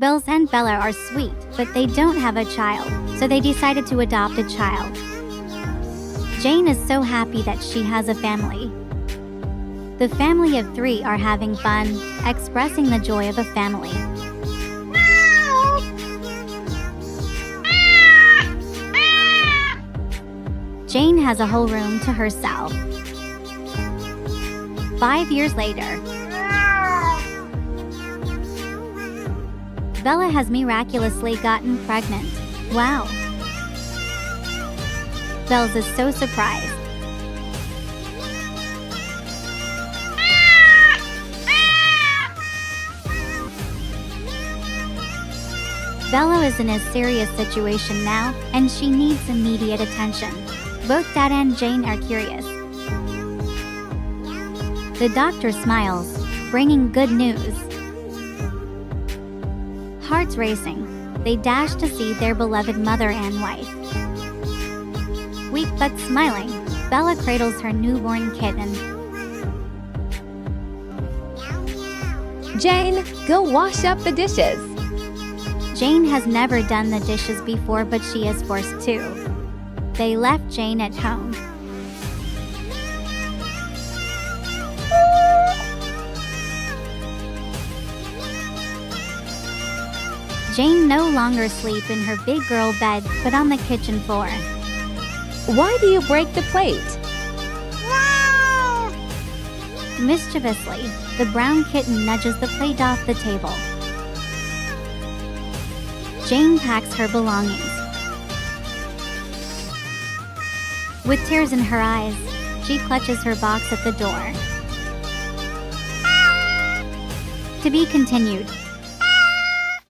Bells and Bella are sweet, but they don't have a child, so they decided to adopt a child. Jane is so happy that she has a family. The family of 3 are having fun, expressing the joy of a family. Jane has a whole room to herself. 5 years later, Bella has miraculously gotten pregnant. Wow! Bells is so surprised. Bella is in a serious situation now, and she needs immediate attention. Both Dad and Jane are curious. The doctor smiles, bringing good news. Hearts racing, they dash to see their beloved mother and wife. Weak but smiling, Bella cradles her newborn kitten. Jane, go wash up the dishes. Jane has never done the dishes before, but she is forced to. They left Jane at home. Jane no longer sleeps in her big girl bed, but on the kitchen floor. Why do you break the plate? Mischievously, the brown kitten nudges the plate off the table. Jane packs her belongings. With tears in her eyes, she clutches her box at the door. To be continued.